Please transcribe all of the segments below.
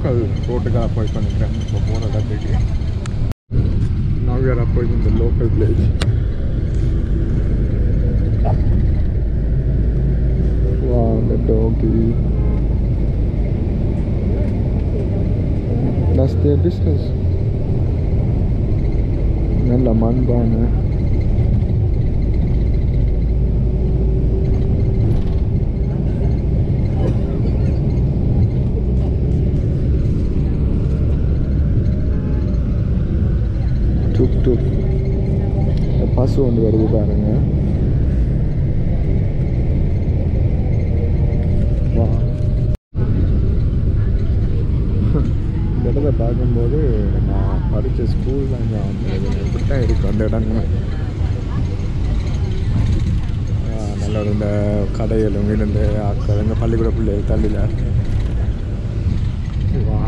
local road to approach on the ground for more of that area. Now we are approaching the local place. Wow, the doggy. That's their business. Nella manbana. Tuk-tuk. பசு ஒன்று வருது பாருங்க. வா இந்த இடத்த பார்க்கும்போது நான் படித்த ஸ்கூல் தான் இப்படி தான் இருக்கும் அந்த இடங்க. நல்ல இந்த கடைகளும் இருந்து ஆக்கள் இந்த பள்ளிக்கூட பிள்ளைகள் தள்ளில. வா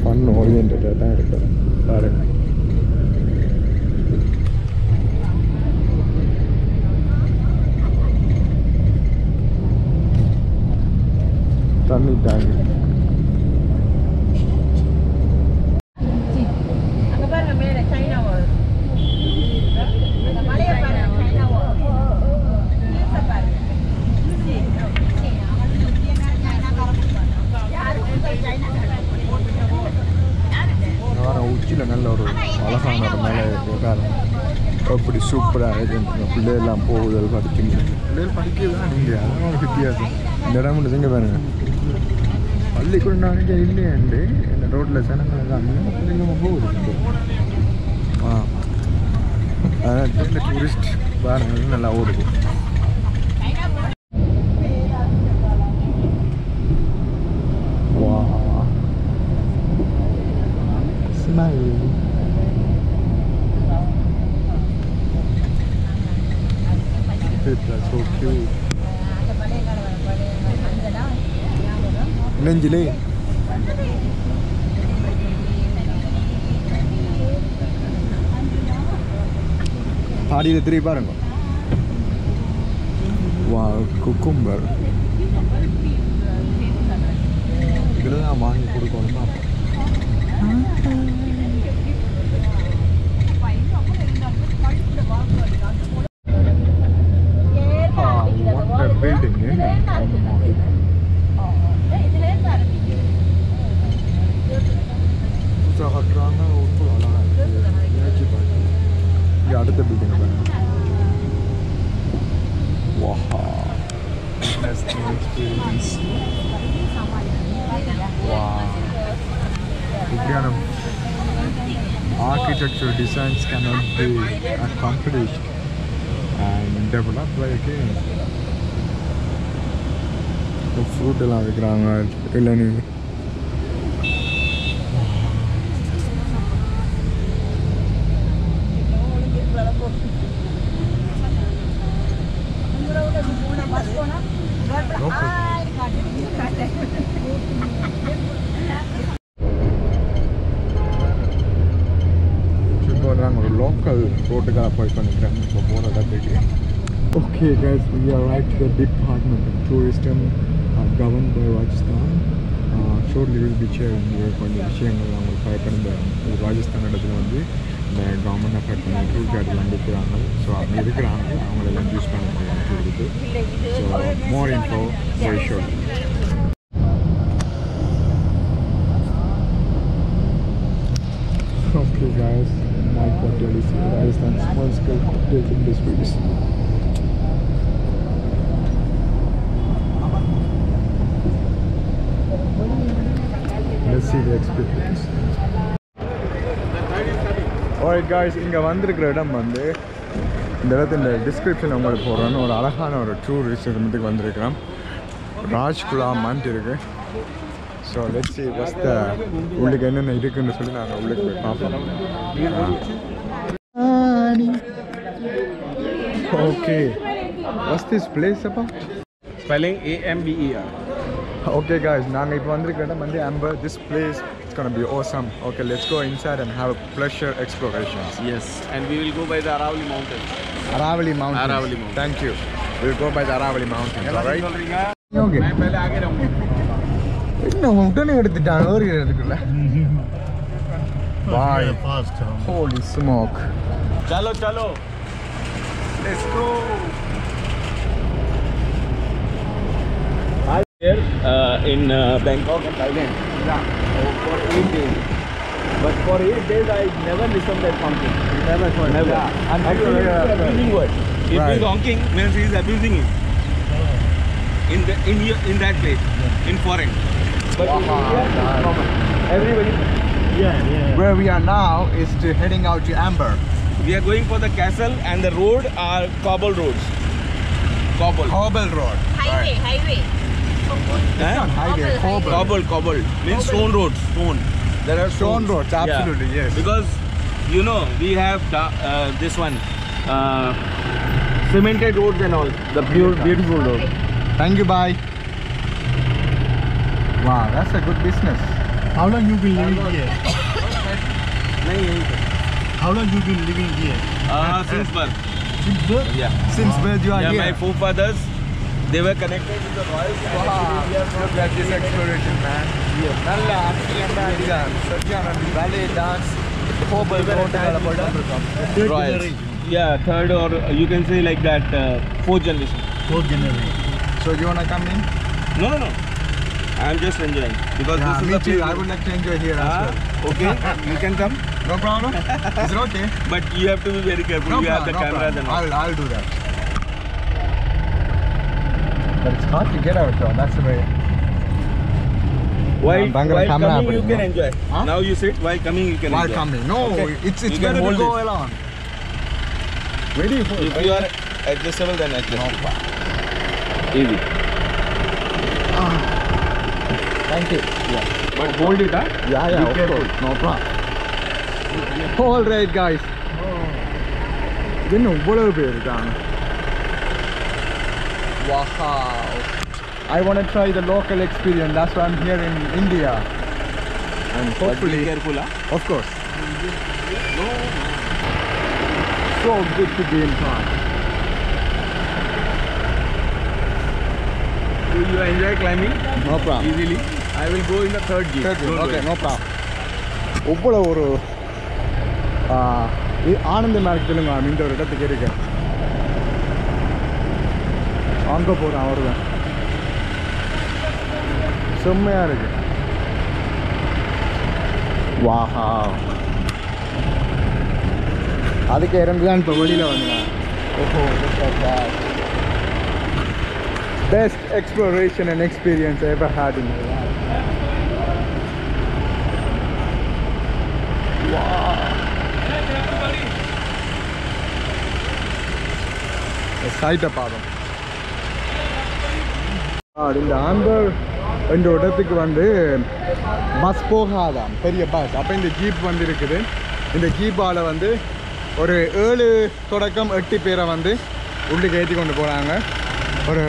ஃபன் ஓரியன்டாக தான் இருக்கும் பாருங்க. தண்ணி டேங்க் உச்சியில் நல்ல ஒரு அழகான ஒரு மேலே இருக்காரு. அப்படி சூப்பராக இருக்குது. பிள்ளைகள்லாம் போகுதல் படிக்குங்க. பிள்ளைகள் படிக்கிறது தான் நீங்கள் அதெல்லாம் ஒரு வித்தியாசம். இந்த இடம் மட்டும் செஞ்சு பாருங்க. பள்ளிக்கூட நாளைக்கு இல்லையாண்டு இந்த ரோட்டில் சனங்கள் தான் பிள்ளைங்க போகுது. அதனால் இந்த டூரிஸ்ட் பாருங்க நல்லா ஓடுது. That's so cute. நெஞ்சிலே பாடியில் திரும்பி பாருங்க. வா குக்கும்பர் இதில் தான் வாங்கி கொடுக்கணும். building அடுத்த building wow interesting experience wow இப்படியான architecture designs cannot be accomplished and developed by again. The fruit எல்லாம் விற்கிறாங்க இளநீ. ஒரு local road போய் பண்ணிக்கிறேன் இப்போ போகிறதா. Okay guys, we arrived to the Department of Tourism governed by Rajasthan. Shortly we will be sharing கொஞ்சம் விஷயங்கள் அவங்களுக்கு பயப்படுந்த ராஜஸ்தான் இடத்துல வந்து இந்த கவர்மெண்ட் அஃபேக்ட் பண்ணி டூர் கைடெல்லாம் இருக்கிறாங்க. ஸோ அங்கே இருக்கிறாங்க அவங்களெல்லாம் யூஸ் பண்ண முடியாது. So more info very shortly. Okay guys, my cocktail is Rajasthan small scale cocktail industries. Let's see the experience. Alright guys, இங்கே வந்திருக்கிற இடம் வந்து இந்த இடத்துல டிஸ்கிரிப்ஷன் உங்களுக்கு போடுறேன்னு ஒரு அழகான ஒரு டூரிஸ்ட் இடத்துக்கு வந்திருக்கிறோம். ராஜ்குலாமான்ட்டு இருக்கு. So let's see what's the உள்ளுக்கு என்னென்ன இருக்குன்னு சொல்லி நாங்கள் உள்ளுக்கு போய் பார்ப்போம். Okay, what's this place about? Spelling A-M-B-E-R. Okay guys, நாங்கள் இப்போ வந்திருக்கிற இடம் வந்து Amer. This place is gonna be awesome. Okay, let's go inside and have a pleasure explorations. Yes, and we will go by the Aravali Mountains. Aravali Mountains. Aravali Mountains. Thank you. We'll go by the Aravali Mountains, alright? okay. मैं पहले आगे रहूँगा. इतना उठने எடுத்துட்டான் ஓரிறதுக்குள்ள. Bye. Fast. Holy smoke. चलो चलो. Let's go. Here in Bangkok and Thailand. Yeah. For 8 days. But for 8 days I never listened that honking. Never. Yeah. And Actually, it's an abusing word. If Right. he's honking, means he's abusing him. In that place, in foreign. But in India, it's common. Everybody. Where we are now is heading out to Amer. We are going for the castle and the road are cobbled roads. Cobbled road. Highway. Highway. Cobbled. Means stone roads. Stone. There are Stone stones. roads, absolutely, Yeah. yes. Because you know we have this one cemented roads and all. The beautiful road. Thank you, bye. Wow, that's a good business. How long you been living here? नहीं How long you been living here? since birth. Since birth? Yeah. Since birth you are Yeah, here. my forefathers, they were connected with the royals. Wow, look at this exploration, man. Nalla aniyanda idan. Satyana ballet dance. Cobbled road Royals. Yeah, third or you can say like that, fourth generation. Fourth generation. So you wanna come in? No. I'm just enjoying because Yeah, this is me the too. place. I would like to enjoy here as well. Okay, you can come, No problem. Is it okay? but you have to be very careful. No you have problem. the cameras and all. I'll do that. But it's hard to get out though. That's the way. While Bangalore camera coming, you happening, can no? enjoy. Huh? Now you sit. While coming, you can While enjoy. coming. No, Okay. it's You can better to hold go this. along. Very full. If you are adjustable, then adjust. Easy. Thank you. Yeah. But hold it, huh? Yeah, Be of careful. course. No problem. All right, guys. Then இவ்வளவு பேர் இருக்காங்க. Wow. I want to try the local experience. That's why I'm here in India. And But hopefully, be careful, huh? of course. So good to be in France. Do you enjoy climbing No problem. easily? I will go in the third gear. Don't Okay, worry. no problem. இவ்வளவு ஒரு ஆனந்தமா இருக்கு சொல்லுங்க இந்த ஒரு இடத்துக்கு இருக்கு. அங்க போறேன் அவருதான். செம்மையா இருக்கு. வாஹா. அதுக்கு இறந்து தான் இப்போ வெளியில வந்தேன். ஓஹோ, look at that. Best exploration and experience I ever had in my life. Wow. Side பாதம். இந்த ஆம்பர் என்ற இடத்துக்கு வந்து பஸ் போகாதான், பெரிய பஸ். அப்போ இந்த ஜீப் வந்து இருக்குது. இந்த ஜீப்பால் வந்து ஒரு 7 தொடக்கம் 8 பேரை வந்து உள்ளுக்கு ஏற்றி கொண்டு போகிறாங்க. ஒரு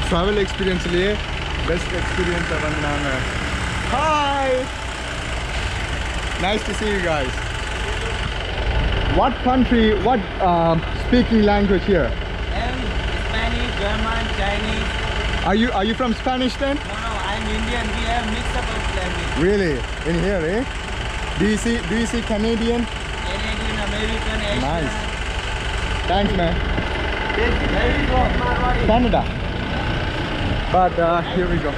ட்ராவல் எக்ஸ்பீரியன்ஸ்லேயே பெஸ்ட் எக்ஸ்பீரியன்ஸை வந்து நாங்கள். Hi, nice to see you guys. What country, what speaking language here? Spanish, German, Chinese. Are you from Spanish then? No, I'm Indian. We have mixed up of language. Really? In here, eh? Do you see Canadian? Canadian, American, Asian. Nice. Thanks, man. Where you go, Marwari? Canada. But here we go.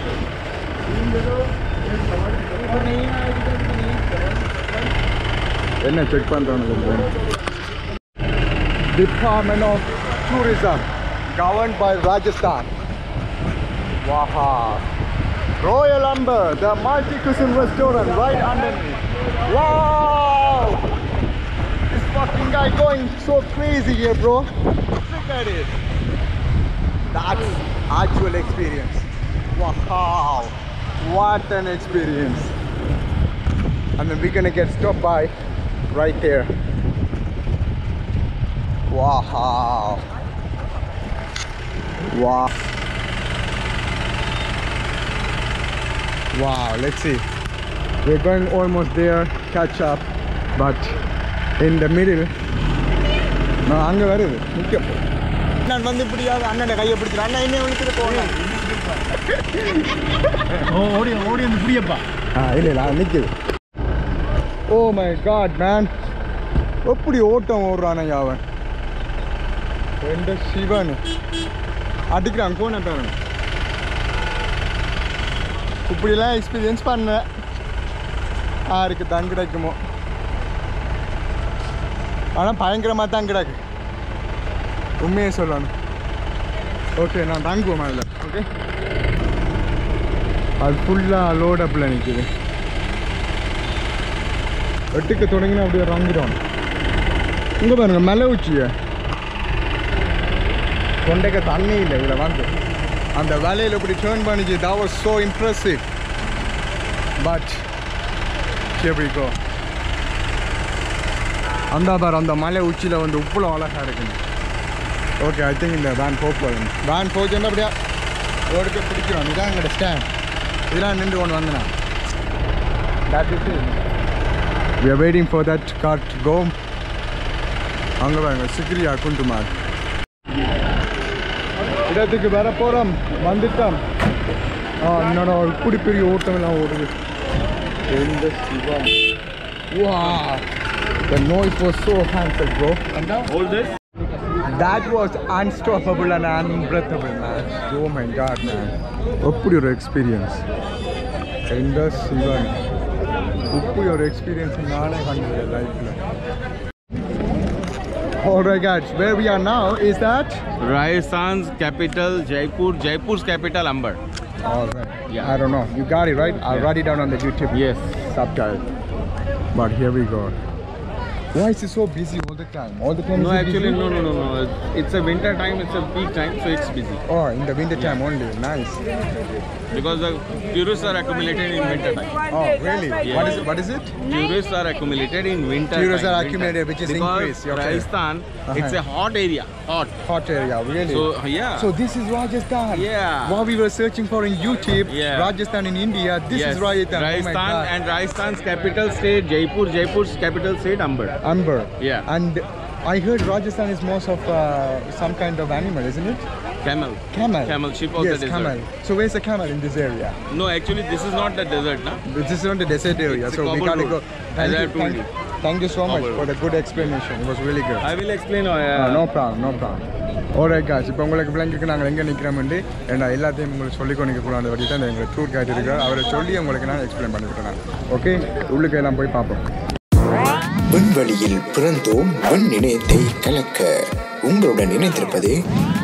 என்ன check பண்றாங்க? Department of Tourism, governed by Rajasthan. Wow. Royal Amer, the multi-cuisine restaurant right underneath. Wow. This fucking guy going so crazy here, bro. Look at it. That's actual experience. Wow. What an experience. And then we're gonna get stopped by right there. Wow. Wow. Wow, let's see. We're going almost there, catch up, but in the middle. No, anga varudhu. நான் வந்து இப்படியாவது அண்ணன் கையை பிடிச்சிரு அண்ணன் என்ன விழுத்துட்டு போனேன் ஓடி ஓடி வந்து புரியப்பா இல்லை நிற்குது ஓ மை காட் மேன் எப்படி ஓட்டம் ஓடுறானே அவன் ரெண்டு சிவன் அடிக்கிறான் கோனட்டவன் இப்படிலாம் எக்ஸ்பீரியன்ஸ் பண்ணேன் யாருக்கு தான் கிடைக்குமோ ஆனால் பயங்கரமாக தான் கிடக்கு உண்மையே சொல்லணும் ஓகே நான் தாங்குவோம் அதில் ஓகே அது ஃபுல்லாக லோடப்பில் நிற்கிது வெட்டுக்கு தொடங்கினா அப்படியே இறங்கிடும் இங்கே பாருங்க மலை உச்சிய கொண்டைக்க தண்ணி இல்லை இதில் வந்து அந்த வேலையில் இப்படி டேர்ன் பண்ணிச்சு that was so impressive but here we go அந்த பார் அந்த மலை உச்சியில் வந்து உப்புல அழகாக இருக்குங்க ஓகே ஐ திங்க் இந்த வேன் போகணும் வேன் போச்சுன்னா அப்படியா ரோடுக்கு பிடிக்கிறோம் இதான் எங்களோட ஸ்டாண்ட் இதெல்லாம் நின்று கொண்டு வந்தேன் that is it we are waiting for that car to go அங்கே பாருங்க சிக்ரியா குண்டுமார் இடத்துக்கு வர போகிறோம் வந்துட்டோம் என்னோட இப்படி பெரிய ஓட்டமெல்லாம் ஓடுது எந்த சிவம் வா the noise was so handsome bro Hold this. that was unstoppable and unbreathable man oh my god man எப்படி ஒரு எக்ஸ்பீரியன்ஸ் எந்த சிவன் இப்படி ஒரு எக்ஸ்பீரியன்ஸ் நானே கண்டது லைஃப்பில் Alright guys, where we are now is that Rajasthan's capital, Jaipur. Jaipur's capital, Amer. Alright, Yeah. I don't know, you got it right? I'll write it down on the YouTube Yes. subtitle. But here we go. Why is it so busy all the time? All the time No, is it actually, busy? no. It's a winter time. It's a peak time, so it's busy. Oh, in the winter time only. Nice. Because the tourists are accumulated in winter time. Oh, really? Yeah. What is it? Tourists are accumulated in winter Tourists time. are winter. accumulated, which is because increase. Okay. Rajasthan, it's a hot area. Hot area, really? So, yeah. So this is Rajasthan. Yeah. What we were searching for in YouTube, Yeah. Rajasthan in India, this Yes. is Rajasthan. Rajasthan Oh my God. and Rajasthan's capital state, Jaipur. Jaipur's capital state, Amer. Amber. Yeah. And I heard Rajasthan is most of some kind of animal, isn't it? Camel. Camel. Camel, sheep of yes, the desert. camel. So where's the camel in this area? No, actually, this is not the desert, na? This is not the desert area, It's so a we cobbled gotta go. road, as I have told you. Thank you so much Cobbled for the good explanation. It was really good. I will explain. No problem, no problem. Alright guys, இப்போ உங்களுக்கு பிள்ளைங்களுக்கு நாங்கள் எங்கே நிற்கிறோம்ண்டு ஏன்னா எல்லாத்தையும் உங்களுக்கு சொல்லிக்கோ நீங்கள் கூடாது வழி தான் எங்கள் டூர் கைட் இருக்கார் அவரை சொல்லி உங்களுக்கு நான் எக்ஸ்பிளைன் பண்ணிவிட்டேன் ஓகே உள்ளுக்கு எல்லாம் போய் பார்ப்போம் விண்வெளியில் பிறந்தோம் விண் இணையத்தை கலக்க உங்களுடன் இணைந்திருப்பது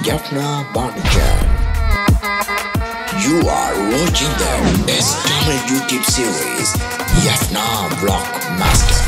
Jaffna Banujan. You are watching the best Tamil YouTube series Jaffna Block Master.